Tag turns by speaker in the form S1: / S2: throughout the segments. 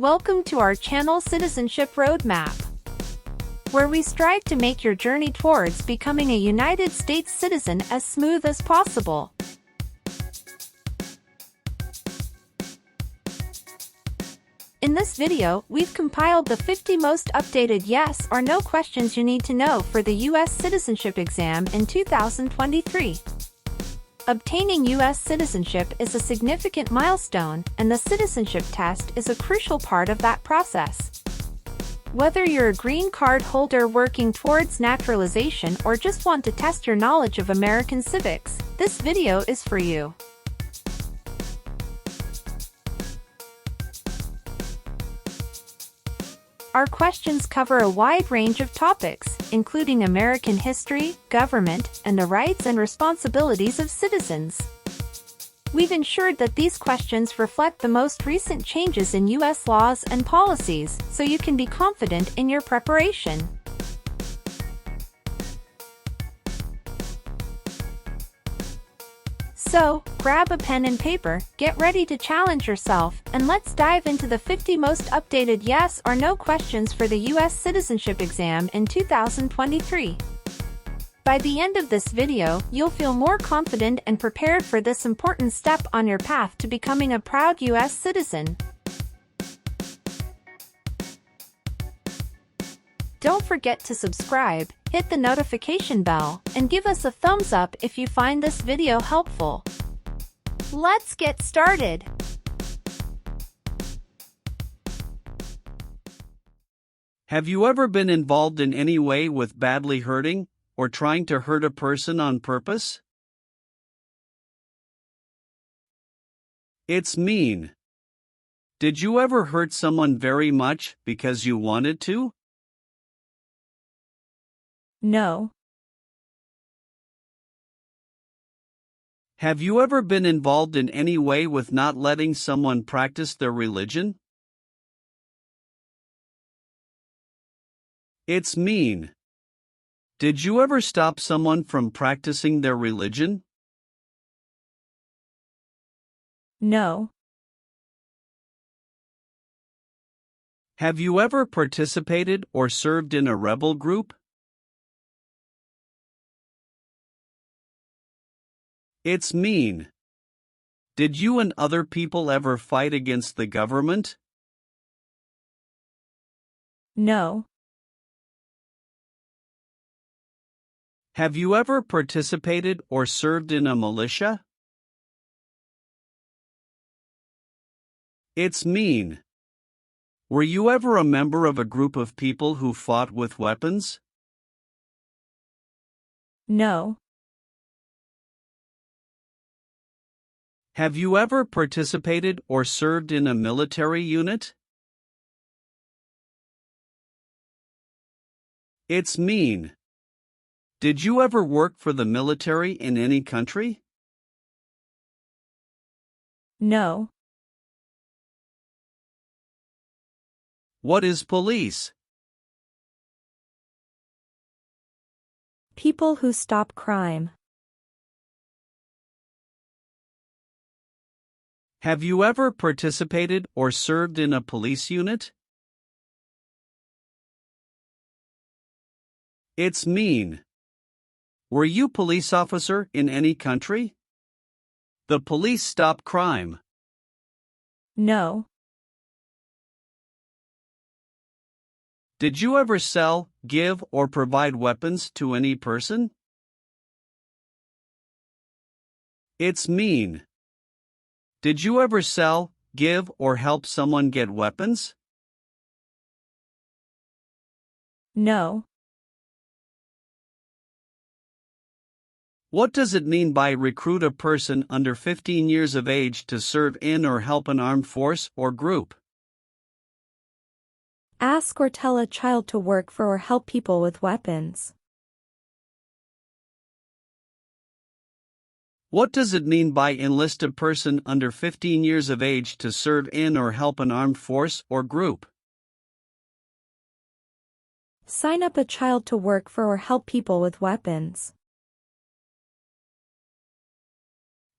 S1: Welcome to our channel Citizenship Roadmap, where we strive to make your journey towards becoming a United States citizen as smooth as possible. In this video, we've compiled the 50 most updated yes or no questions you need to know for the U.S. citizenship exam in 2023. Obtaining U.S. citizenship is a significant milestone, and the citizenship test is a crucial part of that process. Whether you're a green card holder working towards naturalization or just want to test your knowledge of American civics, this video is for you. Our questions cover a wide range of topics, including American history, government, and the rights and responsibilities of citizens. We've ensured that these questions reflect the most recent changes in U.S. laws and policies, so you can be confident in your preparation. So, grab a pen and paper, get ready to challenge yourself, and let's dive into the 50 most updated yes or no questions for the U.S. citizenship exam in 2023. By the end of this video, you'll feel more confident and prepared for this important step on your path to becoming a proud U.S. citizen. Don't forget to subscribe, hit the notification bell, and give us a thumbs up if you find this video helpful. Let's get started!
S2: Have you ever been involved in any way with badly hurting or trying to hurt a person on purpose? It's mean. Did you ever hurt someone very much because you wanted to?
S1: No.
S2: Have you ever been involved in any way with not letting someone practice their religion? It's mean. Did you ever stop someone from practicing their religion?
S1: No.
S2: Have you ever participated or served in a rebel group? It's mean. Did you and other people ever fight against the government?
S1: No.
S2: Have you ever participated or served in a militia? It's mean. Were you ever a member of a group of people who fought with weapons?
S1: No.
S2: Have you ever participated or served in a military unit? It's mean. Did you ever work for the military in any country?
S1: No.
S2: What is police?
S1: People who stop crime.
S2: Have you ever participated or served in a police unit? It's mean. Were you police officer in any country? The police stop crime.
S1: No.
S2: Did you ever sell, give, or provide weapons to any person? It's mean. Did you ever sell, give, or help someone get weapons?
S1: No.
S2: What does it mean by recruit a person under 15 years of age to serve in or help an armed force or group?
S1: Ask or tell a child to work for or help people with weapons.
S2: What does it mean by enlist a person under 15 years of age to serve in or help an armed force or group?
S1: Sign up a child to work for or help people with weapons.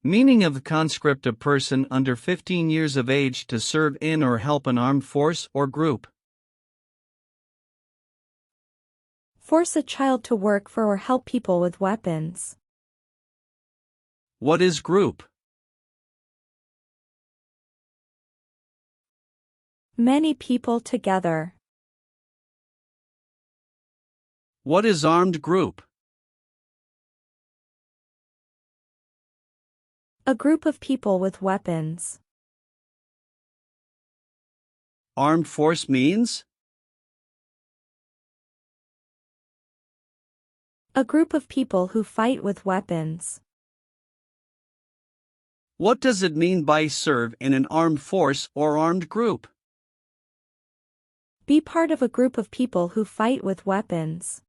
S2: Meaning of conscript: a person under 15 years of age to serve in or help an armed force or group.
S1: Force a child to work for or help people with weapons.
S2: What is group?
S1: Many people together.
S2: What is armed group?
S1: A group of people with weapons.
S2: Armed force means?
S1: A group of people who fight with weapons.
S2: What does it mean by serve in an armed force or armed group?
S1: Be part of a group of people who fight with weapons.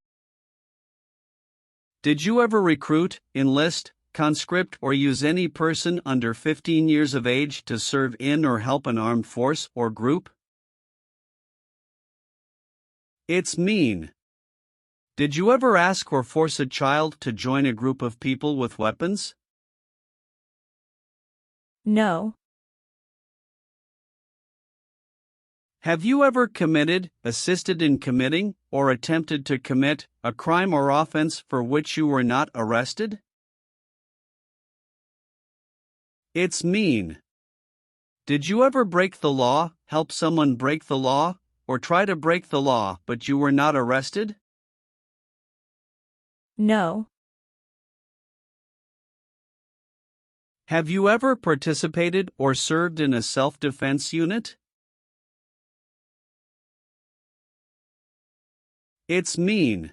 S2: Did you ever recruit, enlist, conscript, or use any person under 15 years of age to serve in or help an armed force or group? It's mean. Did you ever ask or force a child to join a group of people with weapons?
S1: No.
S2: Have you ever committed, assisted in committing, or attempted to commit a crime or offense for which you were not arrested? It's mean. Did you ever break the law, help someone break the law, or try to break the law but you were not arrested?
S1: No.
S2: Have you ever participated or served in a self-defense unit? It's mean.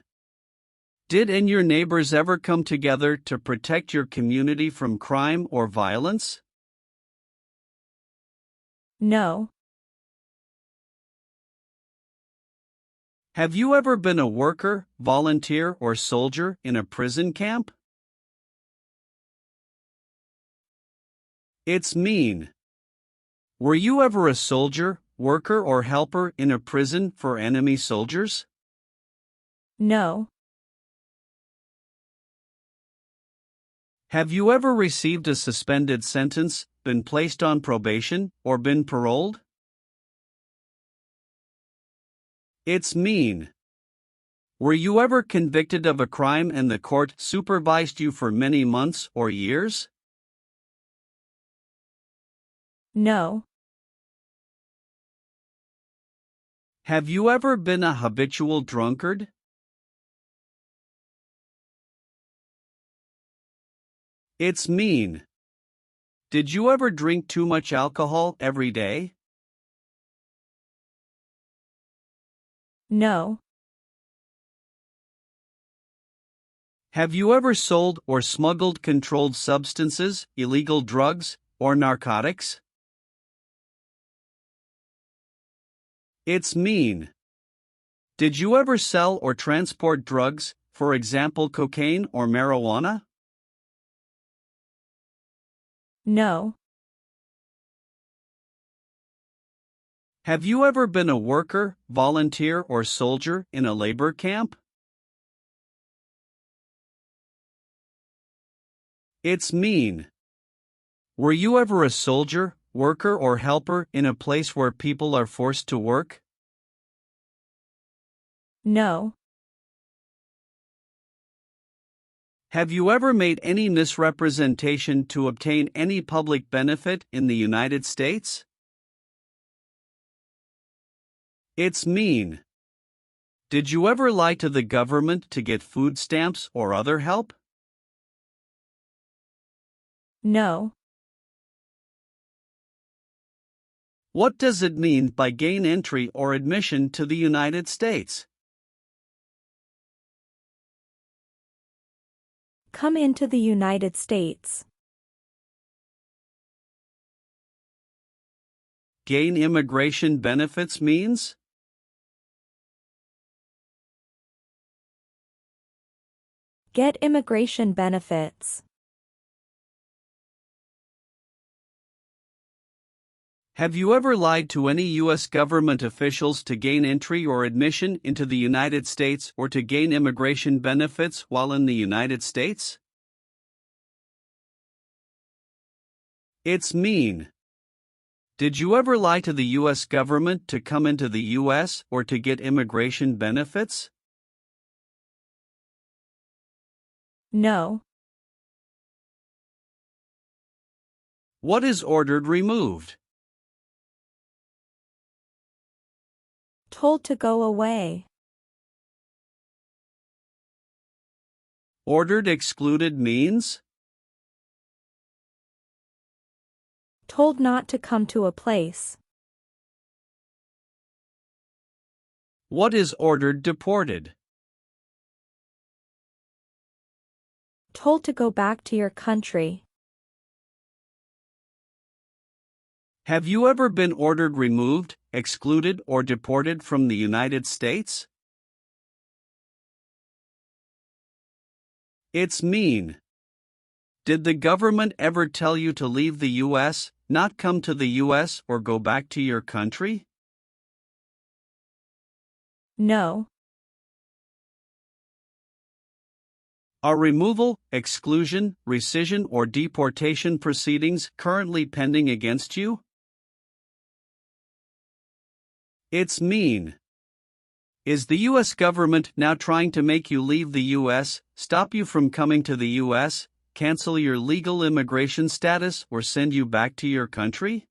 S2: Did and your neighbors ever come together to protect your community from crime or violence?
S1: No.
S2: Have you ever been a worker, volunteer, or soldier in a prison camp? It's mean. Were you ever a soldier, worker, or helper in a prison for enemy soldiers?
S1: No.
S2: Have you ever received a suspended sentence, been placed on probation, or been paroled? It's mean. Were you ever convicted of a crime and the court supervised you for many months or years?
S1: No.
S2: Have you ever been a habitual drunkard? It's mean. Did you ever drink too much alcohol every day?
S1: No.
S2: Have you ever sold or smuggled controlled substances, illegal drugs, or narcotics? It's mean. Did you ever sell or transport drugs, for example cocaine or marijuana?
S1: No.
S2: Have you ever been a worker, volunteer, or soldier in a labor camp? It's mean. Were you ever a soldier, worker, or helper in a place where people are forced to work?
S1: No.
S2: Have you ever made any misrepresentation to obtain any public benefit in the United States? It's mean. Did you ever lie to the government to get food stamps or other help?
S1: No.
S2: What does it mean by gain entry or admission to the United States?
S1: Come into the United States.
S2: Gain immigration benefits means?
S1: Get immigration benefits.
S2: Have you ever lied to any U.S. government officials to gain entry or admission into the United States or to gain immigration benefits while in the United States? It's mean. Did you ever lie to the U.S. government to come into the U.S. or to get immigration benefits?
S1: No.
S2: What is ordered removed?
S1: Told to go away.
S2: Ordered excluded means?
S1: Told not to come to a place.
S2: What is ordered deported?
S1: Told to go back to your country.
S2: Have you ever been ordered removed, excluded, or deported from the United States? It's mean. Did the government ever tell you to leave the U.S., not come to the U.S., or go back to your country?
S1: No.
S2: Are removal, exclusion, rescission, or deportation proceedings currently pending against you? It's mean. Is the U.S. government now trying to make you leave the U.S., stop you from coming to the U.S., cancel your legal immigration status, or send you back to your country?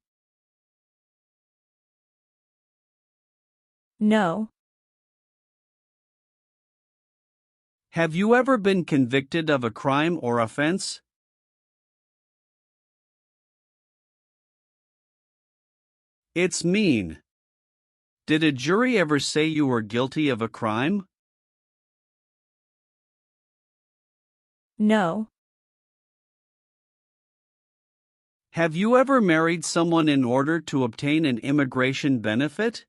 S1: No.
S2: Have you ever been convicted of a crime or offense? It's mean. Did a jury ever say you were guilty of a crime?
S1: No.
S2: Have you ever married someone in order to obtain an immigration benefit?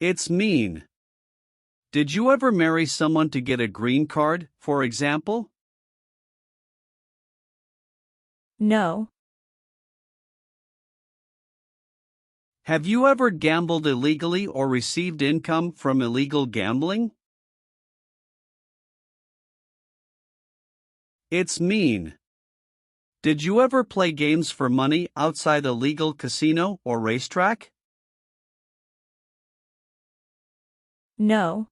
S2: It's mean. Did you ever marry someone to get a green card, for example?
S1: No.
S2: Have you ever gambled illegally or received income from illegal gambling? It's mean. Did you ever play games for money outside a legal casino or racetrack?
S1: No.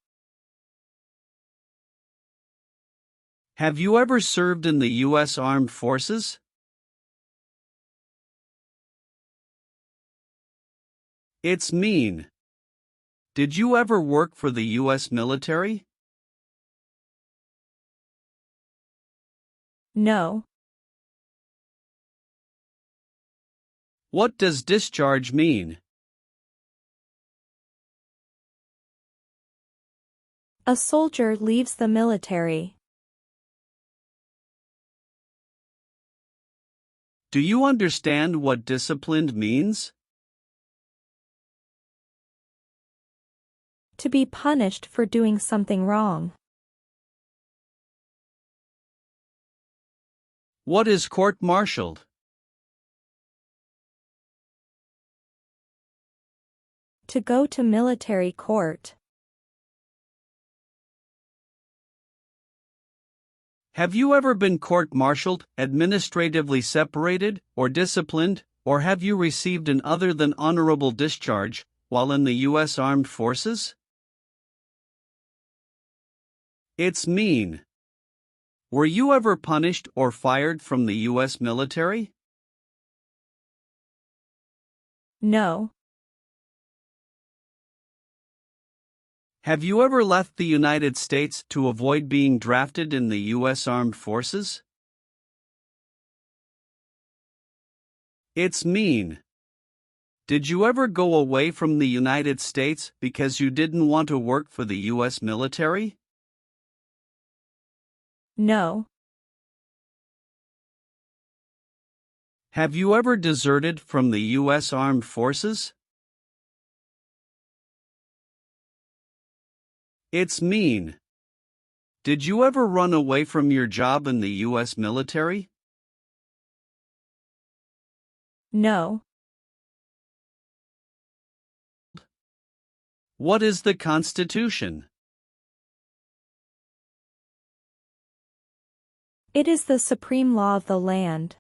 S2: Have you ever served in the U.S. Armed Forces? It's mean. Did you ever work for the U.S. military?
S1: No.
S2: What does discharge mean?
S1: A soldier leaves the military.
S2: Do you understand what disciplined means?
S1: To be punished for doing something wrong.
S2: What is court-martialed?
S1: To go to military court.
S2: Have you ever been court-martialed, administratively separated, or disciplined, or have you received an other than honorable discharge while in the U.S. Armed Forces? It's mean. Were you ever punished or fired from the U.S. military?
S1: No.
S2: Have you ever left the United States to avoid being drafted in the U.S. Armed Forces? It's mean. Did you ever go away from the United States because you didn't want to work for the U.S. military?
S1: No.
S2: Have you ever deserted from the U.S. Armed Forces? It's mean. Did you ever run away from your job in the U.S. military?
S1: No.
S2: What is the Constitution?
S1: It is the supreme law of the land.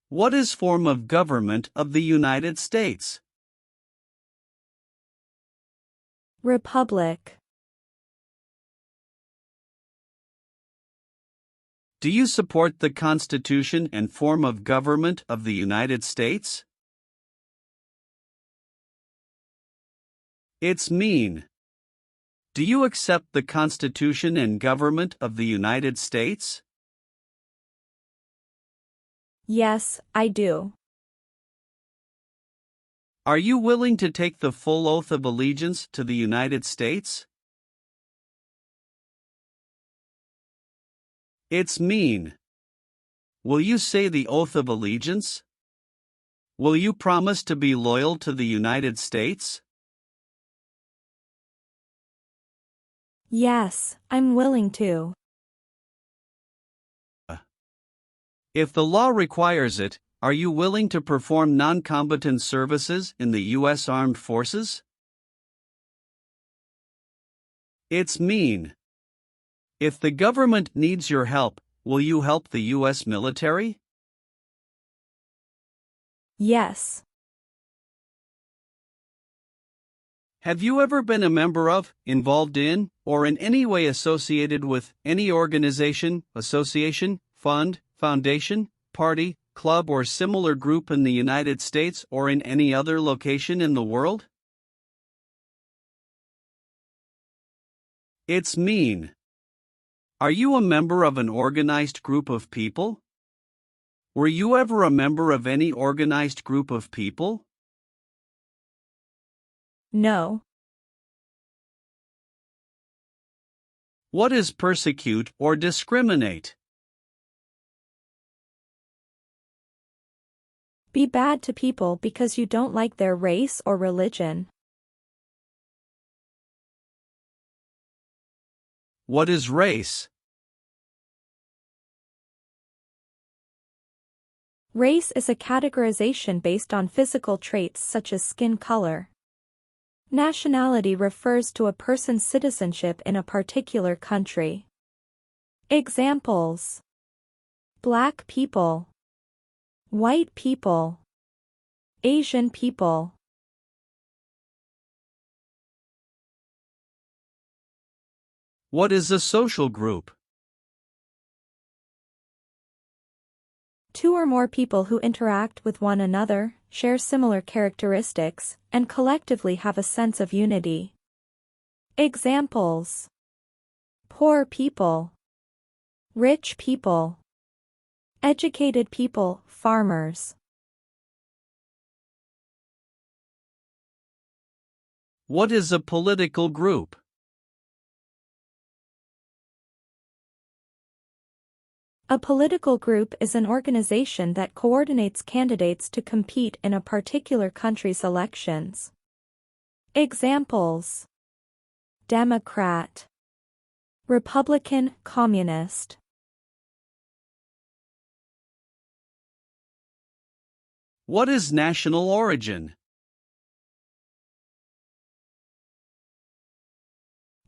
S2: What is form of government of the United States?
S1: Republic.
S2: Do you support the Constitution and form of government of the United States? It's mean. Do you accept the Constitution and government of the United States?
S1: Yes, I do.
S2: Are you willing to take the full oath of allegiance to the United States? It's mean. Will you say the oath of allegiance? Will you promise to be loyal to the United States?
S1: Yes, I'm willing to.
S2: If the law requires it, are you willing to perform non-combatant services in the U.S. Armed Forces? It's mean. If the government needs your help, will you help the U.S. military?
S1: Yes.
S2: Have you ever been a member of, involved in, or in any way associated with any organization, association, fund, foundation, party, club, or similar group in the United States or in any other location in the world? It's mean. Are you a member of an organized group of people? Were you ever a member of any organized group of people?
S1: No.
S2: What is persecute or discriminate?
S1: Be bad to people because you don't like their race or religion.
S2: What is race?
S1: Race is a categorization based on physical traits such as skin color. Nationality refers to a person's citizenship in a particular country. Examples: Black people, white people, Asian people.
S2: What is a social group?
S1: Two or more people who interact with one another, share similar characteristics, and collectively have a sense of unity. Examples: poor people, rich people, educated people, farmers.
S2: What is a political group?
S1: A political group is an organization that coordinates candidates to compete in a particular country's elections. Examples: Democrat, Republican, Communist.
S2: What is national origin?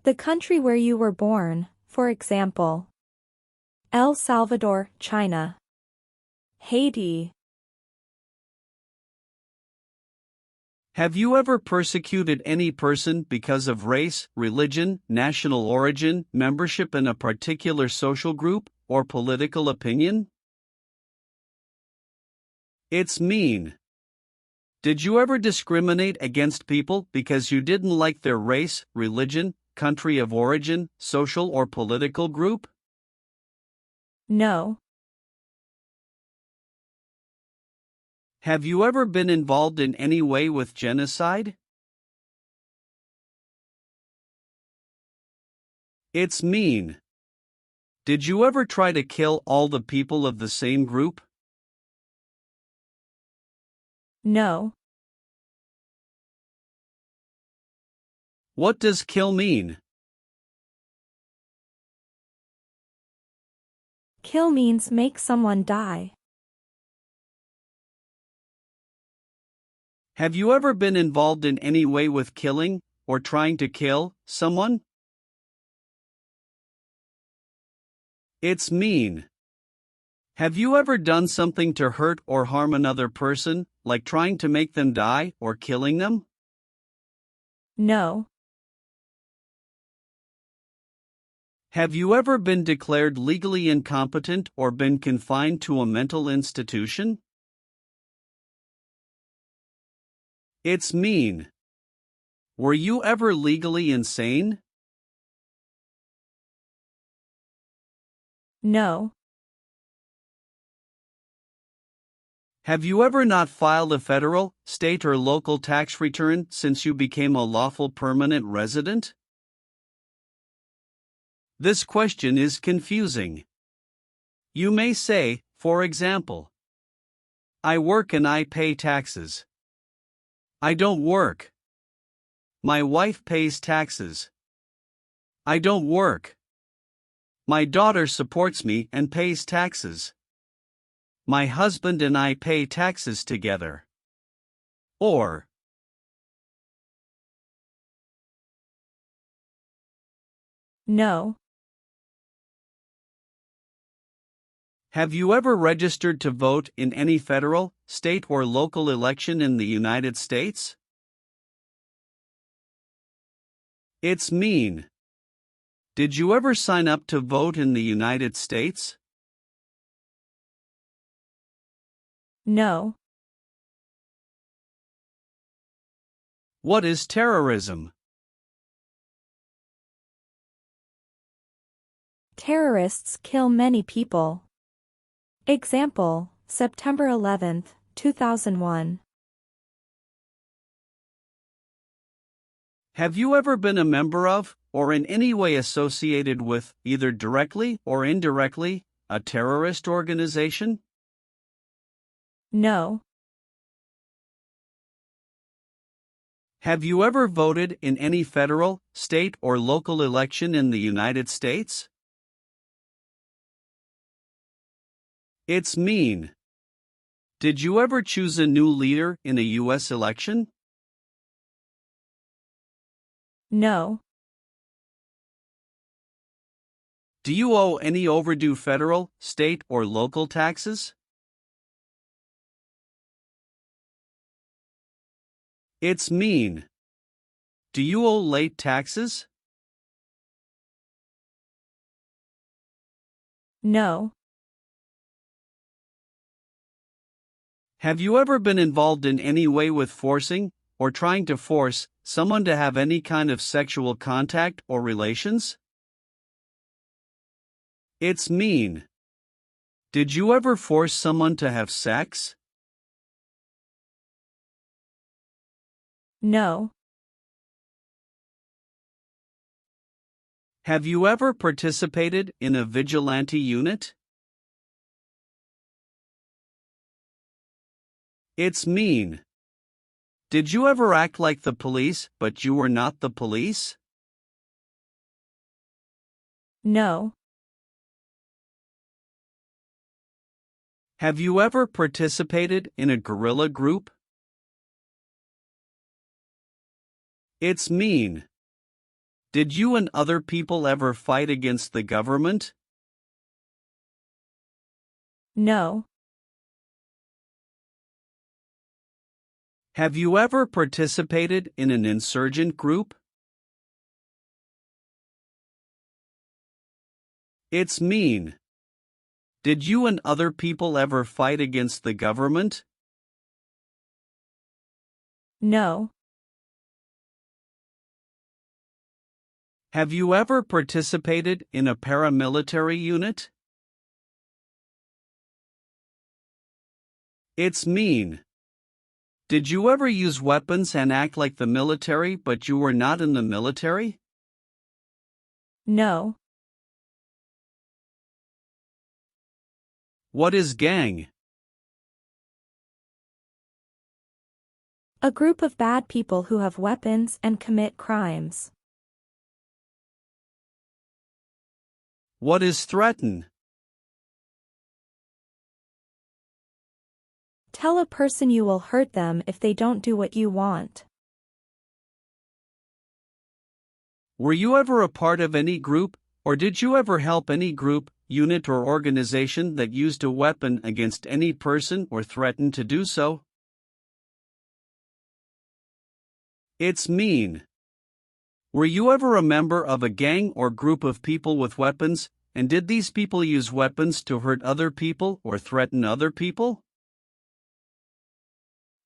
S1: The country where you were born, for example, El Salvador, China, Haiti.
S2: Have you ever persecuted any person because of race, religion, national origin, membership in a particular social group, or political opinion? It's mean. Did you ever discriminate against people because you didn't like their race, religion, country of origin, social or political group?
S1: No.
S2: Have you ever been involved in any way with genocide? It's mean. Did you ever try to kill all the people of the same group?
S1: No.
S2: What does kill mean?
S1: Kill means make someone die.
S2: Have you ever been involved in any way with killing, or trying to kill, someone? It's mean. Have you ever done something to hurt or harm another person, like trying to make them die or killing them?
S1: No.
S2: Have you ever been declared legally incompetent or been confined to a mental institution? It's mean. Were you ever legally insane?
S1: No.
S2: Have you ever not filed a federal, state, or local tax return since you became a lawful permanent resident? This question is confusing. You may say, for example, I work and I pay taxes. I don't work. My wife pays taxes. I don't work. My daughter supports me and pays taxes. My husband and I pay taxes together. Or,
S1: No.
S2: have you ever registered to vote in any federal, state, or local election in the United States? It's mean. Did you ever sign up to vote in the United States?
S1: No.
S2: What is terrorism?
S1: Terrorists kill many people. Example, September 11, 2001.
S2: Have you ever been a member of, or in any way associated with, either directly or indirectly, a terrorist organization?
S1: No.
S2: Have you ever voted in any federal, state, or local election in the United States? It's mean. Did you ever choose a new leader in a U.S. election?
S1: No.
S2: Do you owe any overdue federal, state, or local taxes? It's mean. Do you owe late taxes?
S1: No.
S2: Have you ever been involved in any way with forcing, or trying to force, someone to have any kind of sexual contact or relations? It's mean. Did you ever force someone to have sex?
S1: No.
S2: Have you ever participated in a vigilante unit? It's mean. Did you ever act like the police, but you were not the police?
S1: No.
S2: Have you ever participated in a guerrilla group? It's mean. Did you and other people ever fight against the government?
S1: No.
S2: Have you ever participated in an insurgent group? It's mean. Did you and other people ever fight against the government?
S1: No.
S2: Have you ever participated in a paramilitary unit? It's mean. Did you ever use weapons and act like the military but you were not in the military?
S1: No.
S2: What is gang?
S1: A group of bad people who have weapons and commit crimes.
S2: What is threaten?
S1: Tell a person you will hurt them if they don't do what you want.
S2: Were you ever a part of any group, or did you ever help any group, unit or organization that used a weapon against any person or threatened to do so. It's mean. Were you ever a member of a gang or group of people with weapons, and did these people use weapons to hurt other people or threaten other people?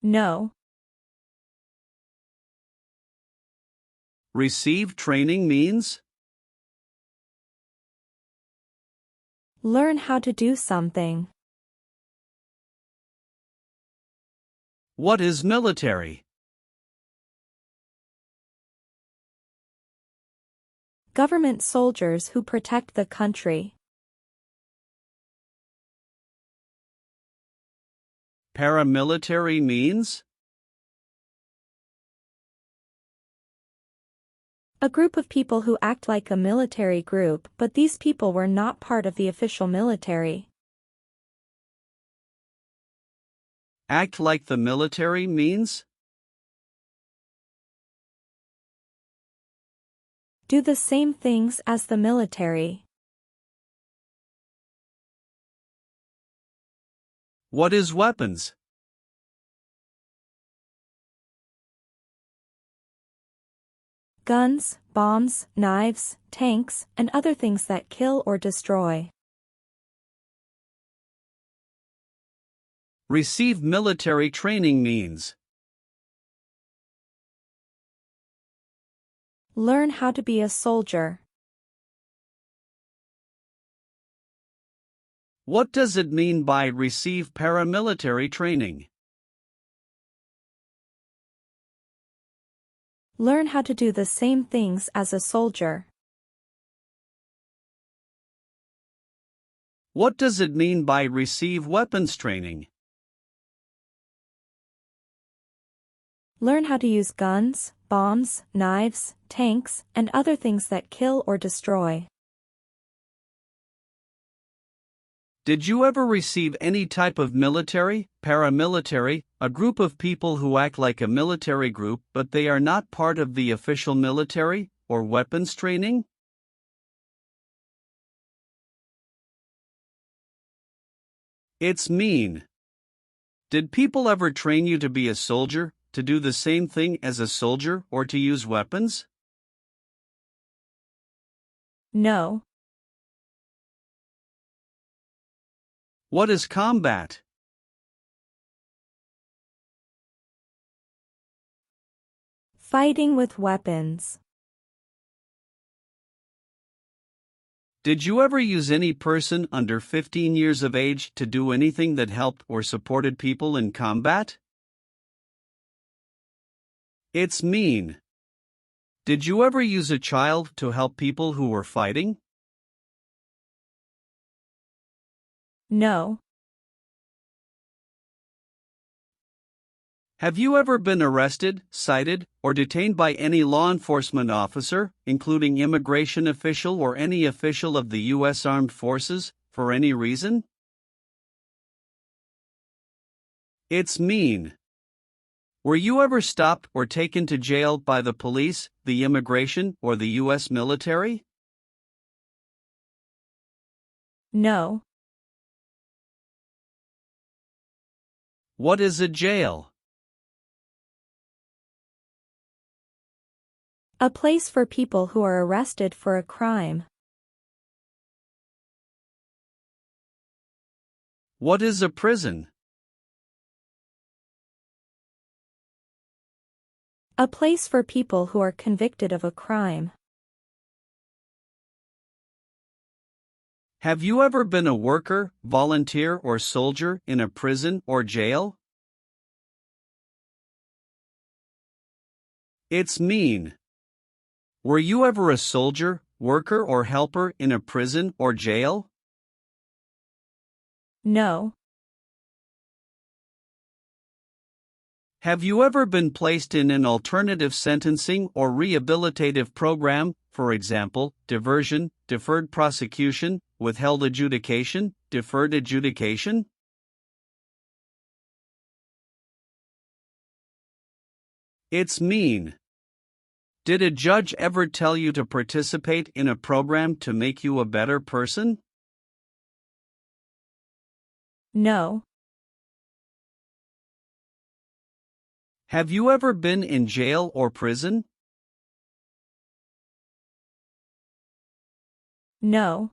S1: No.
S2: Receive training means?
S1: Learn how to do something.
S2: What is military?
S1: Government soldiers who protect the country.
S2: Paramilitary means?
S1: A group of people who act like a military group, but these people were not part of the official military.
S2: Act like the military means?
S1: Do the same things as the military.
S2: What is weapons?
S1: Guns, bombs, knives, tanks, and other things that kill or destroy.
S2: Receive military training means?
S1: Learn how to be a soldier.
S2: What does it mean by receive paramilitary training?
S1: Learn how to do the same things as a soldier.
S2: What does it mean by receive weapons training?
S1: Learn how to use guns, bombs, knives, tanks, and other things that kill or destroy.
S2: Did you ever receive any type of military, paramilitary, a group of people who act like a military group but they are not part of the official military, or weapons training? It's mean. Did people ever train you to be a soldier, to do the same thing as a soldier, or to use weapons?
S1: No.
S2: What is combat?
S1: Fighting with weapons.
S2: Did you ever use any person under 15 years of age to do anything that helped or supported people in combat? It's mean. Did you ever use a child to help people who were fighting?
S1: No.
S2: Have you ever been arrested, cited, or detained by any law enforcement officer, including immigration official or any official of the U.S. Armed Forces, for any reason? It's mean. Were you ever stopped or taken to jail by the police, the immigration, or the U.S. military?
S1: No.
S2: What is a jail?
S1: A place for people who are arrested for a crime.
S2: What is a prison?
S1: A place for people who are convicted of a crime.
S2: Have you ever been a worker, volunteer, or soldier in a prison or jail? It's mean. Were you ever a soldier, worker, or helper in a prison or jail?
S1: No.
S2: Have you ever been placed in an alternative sentencing or rehabilitative program, for example, diversion, deferred prosecution, withheld adjudication, deferred adjudication? It's mean. Did a judge ever tell you to participate in a program to make you a better person?
S1: No.
S2: Have you ever been in jail or prison?
S1: No.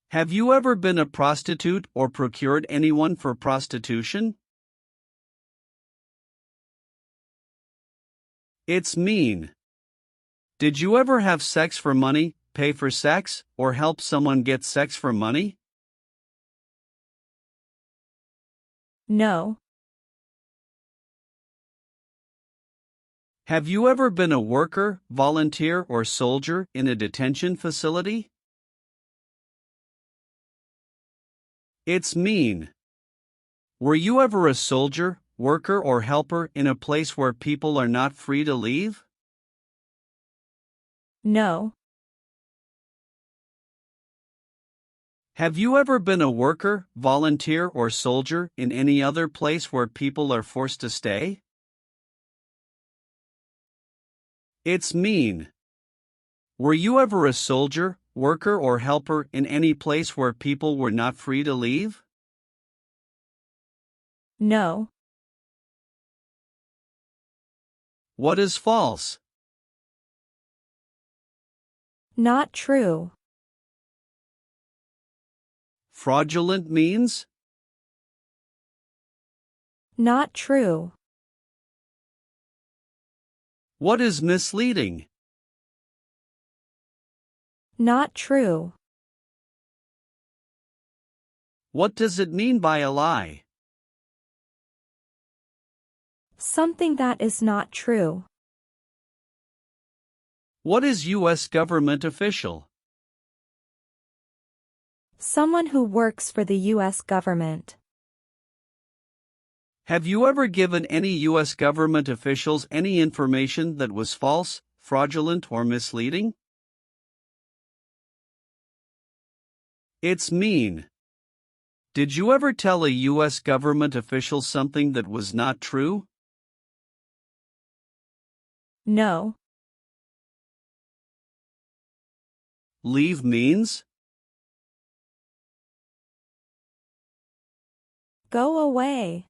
S2: Have you ever been a prostitute or procured anyone for prostitution? It's mean. Did you ever have sex for money, pay for sex, or help someone get sex for money?
S1: No.
S2: Have you ever been a worker, volunteer, or soldier in a detention facility? It's mean. Were you ever a soldier, worker, or helper in a place where people are not free to leave?
S1: No.
S2: Have you ever been a worker, volunteer, or soldier in any other place where people are forced to stay? It's mean. Were you ever a soldier, worker, or helper in any place where people were not free to leave?
S1: No.
S2: What is false?
S1: Not true.
S2: Fraudulent means?
S1: Not true.
S2: What is misleading?
S1: Not true.
S2: What does it mean by a lie?
S1: Something that is not true.
S2: What is U.S. government official?
S1: Someone who works for the U.S. government.
S2: Have you ever given any U.S. government officials any information that was false, fraudulent, or misleading? It's mean. Did you ever tell a U.S. government official something that was not true?
S1: No.
S2: Leave means?
S1: Go away.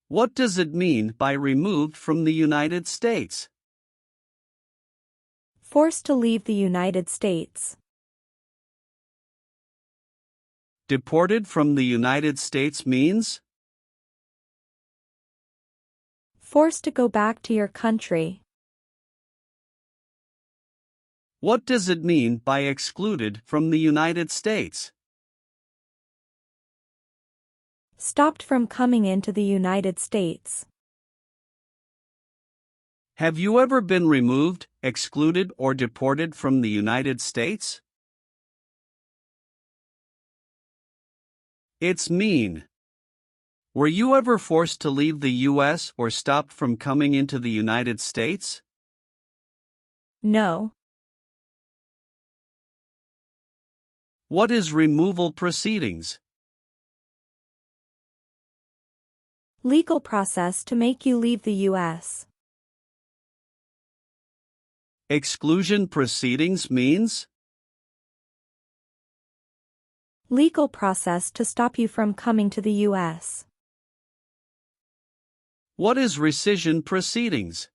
S2: What does it mean by removed from the United States?
S1: Forced to leave the United States.
S2: Deported from the United States means?
S1: Forced to go back to your country.
S2: What does it mean by excluded from the United States?
S1: Stopped from coming into the United States.
S2: Have you ever been removed, excluded, or deported from the United States? It's mean. Were you ever forced to leave the U.S. or stopped from coming into the United States?
S1: No.
S2: What is removal proceedings?
S1: Legal process to make you leave the U.S.
S2: Exclusion proceedings means?
S1: Legal process to stop you from coming to the U.S.
S2: What is rescission proceedings?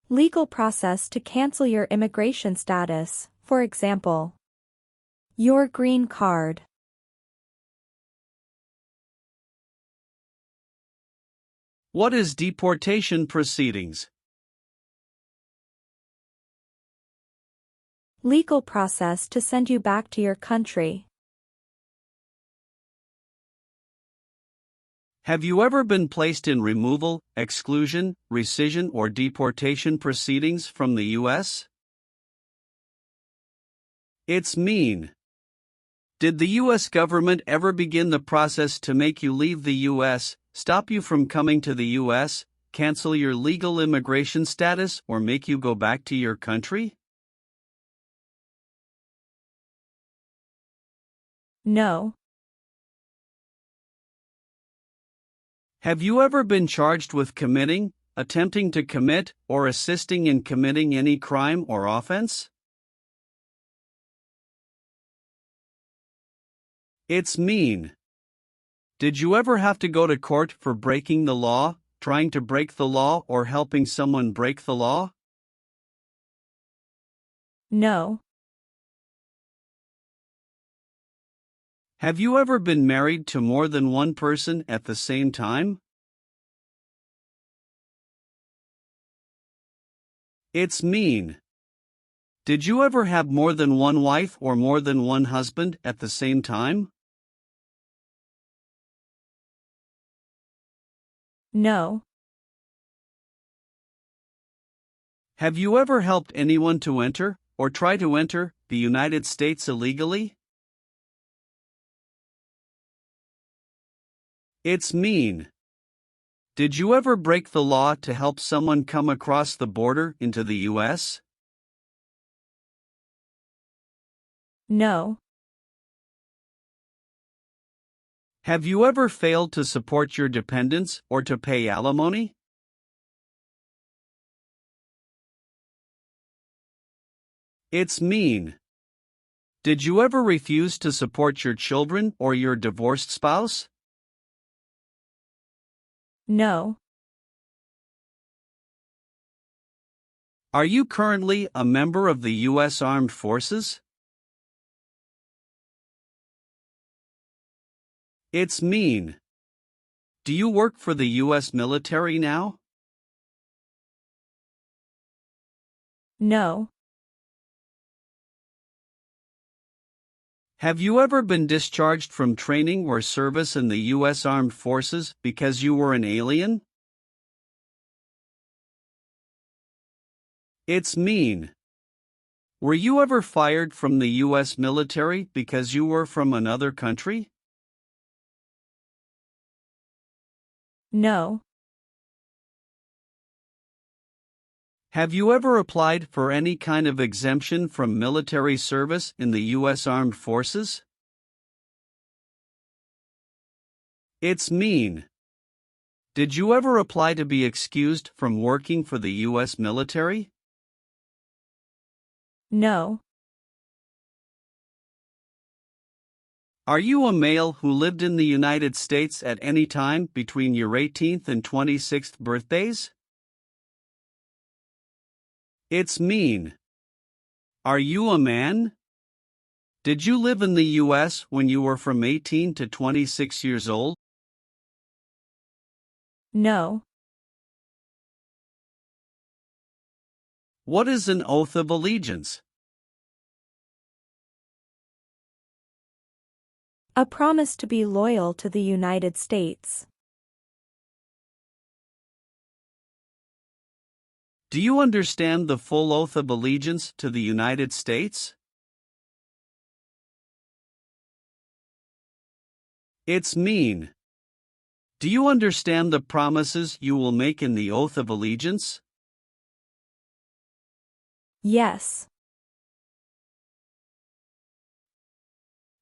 S1: Legal process to cancel your immigration status, for example, your green card.
S2: What is deportation proceedings?
S1: Legal process to send you back to your country.
S2: Have you ever been placed in removal, exclusion, rescission, or deportation proceedings from the U.S.? It's mean. Did the U.S. government ever begin the process to make you leave the U.S., stop you from coming to the U.S., cancel your legal immigration status, or make you go back to your country?
S1: No.
S2: Have you ever been charged with committing, attempting to commit or assisting in committing any crime or offense? It's mean. Did you ever have to go to court for breaking the law, trying to break the law, or helping someone break the law?
S1: No.
S2: Have you ever been married to more than one person at the same time? It's mean. Did you ever have more than one wife or more than one husband at the same time?
S1: No.
S2: Have you ever helped anyone to enter, or try to enter, the United States illegally? It's mean. Did you ever break the law to help someone come across the border into the U.S.?
S1: No.
S2: Have you ever failed to support your dependents or to pay alimony? It's mean. Did you ever refuse to support your children or your divorced spouse?
S1: No.
S2: Are you currently a member of the U.S. Armed Forces? It's mean. Do you work for the U.S. military now?
S1: No.
S2: Have you ever been discharged from training or service in the U.S. Armed Forces because you were an alien? It's mean. Were you ever fired from the U.S. military because you were from another country?
S1: No.
S2: Have you ever applied for any kind of exemption from military service in the U.S. Armed Forces? It's mean. Did you ever apply to be excused from working for the U.S. military?
S1: No.
S2: Are you a male who lived in the United States at any time between your 18th and 26th birthdays? It's mean. Are you a man? Did you live in the U.S. when you were from 18 to 26 years old?
S1: No.
S2: What is an oath of allegiance?
S1: A promise to be loyal to the United States.
S2: Do you understand the full oath of allegiance to the United States? It's mean. Do you understand the promises you will make in the oath of allegiance?
S1: Yes.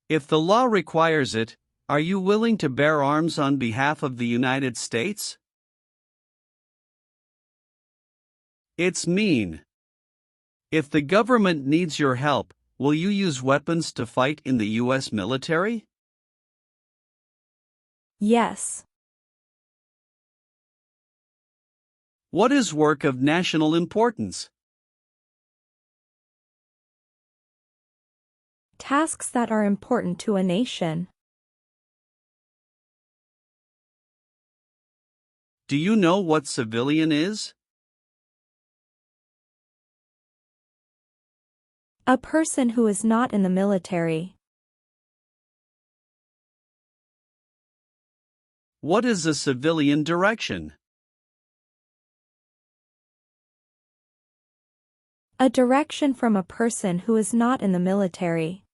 S2: If the law requires it, are you willing to bear arms on behalf of the United States? It's mean. If the government needs your help, will you use weapons to fight in the U.S. military?
S1: Yes.
S2: What is work of national importance?
S1: Tasks that are important to a nation.
S2: Do you know what civilian is?
S1: A person who is not in the military.
S2: What is a civilian direction?
S1: A direction from a person who is not in the military.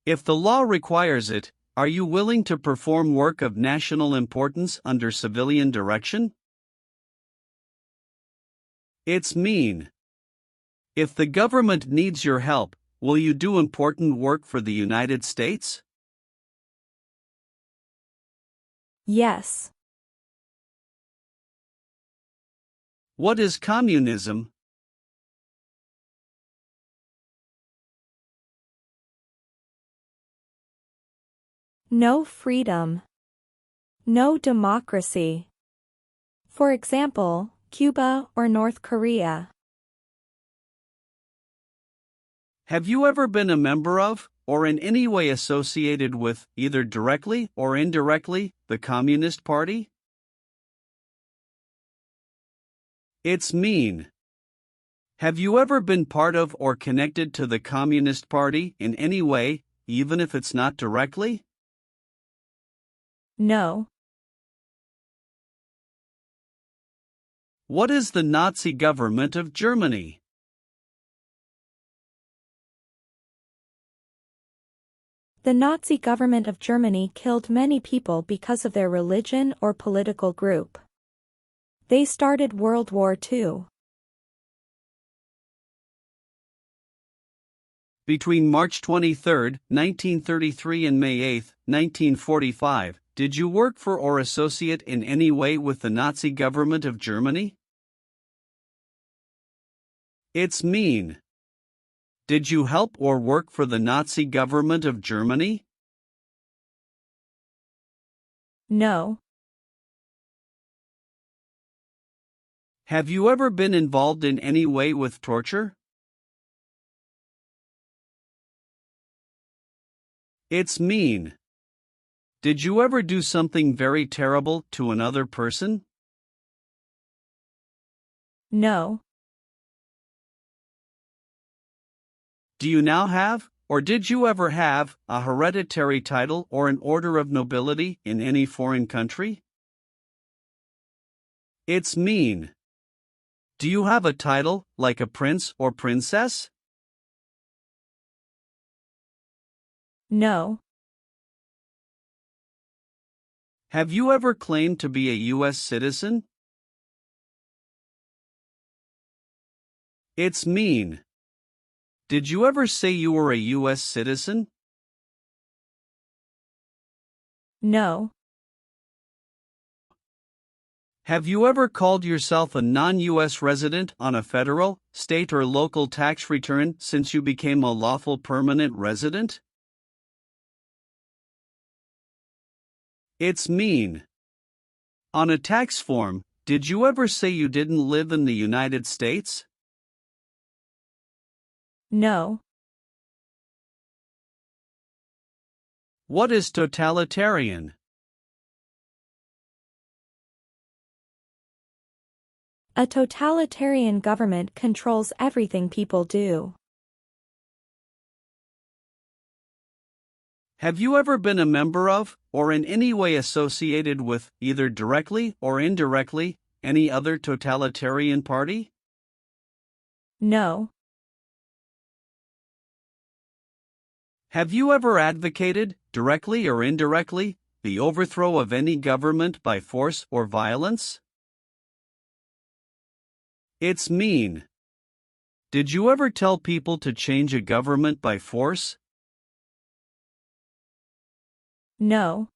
S2: If the law requires it, are you willing to perform work of national importance under civilian direction? It's mean. If the government needs your help, will you do important work for the United States?
S1: Yes.
S2: What is communism?
S1: No freedom. No democracy. For example, Cuba or North Korea.
S2: Have you ever been a member of, or in any way associated with, either directly or indirectly, the Communist Party? It's mean. Have you ever been part of or connected to the Communist Party in any way, even if it's not directly?
S1: No.
S2: What is the Nazi government of Germany?
S1: The Nazi government of Germany killed many people because of their religion or political group. They started World War II.
S2: Between March 23, 1933 and May 8, 1945, did you work for or associate in any way with the Nazi government of Germany? It's mean. Did you help or work for the Nazi government of Germany?
S1: No.
S2: Have you ever been involved in any way with torture? It's mean. Did you ever do something very terrible to another person?
S1: No.
S2: Do you now have, or did you ever have, a hereditary title or an order of nobility in any foreign country? It's mean. Do you have a title, like a prince or princess?
S1: No.
S2: Have you ever claimed to be a U.S. citizen? It's mean. Did you ever say you were a U.S. citizen?
S1: No.
S2: Have you ever called yourself a non-U.S. resident on a federal, state or local tax return since you became a lawful permanent resident? It's mean. On a tax form, did you ever say you didn't live in the United States?
S1: No.
S2: What is totalitarian?
S1: A totalitarian government controls everything people do.
S2: Have you ever been a member of, or in any way associated with, either directly or indirectly, any other totalitarian party?
S1: No.
S2: Have you ever advocated, directly or indirectly, the overthrow of any government by force or violence? It's mean. Did you ever tell people to change a government by force?
S1: No.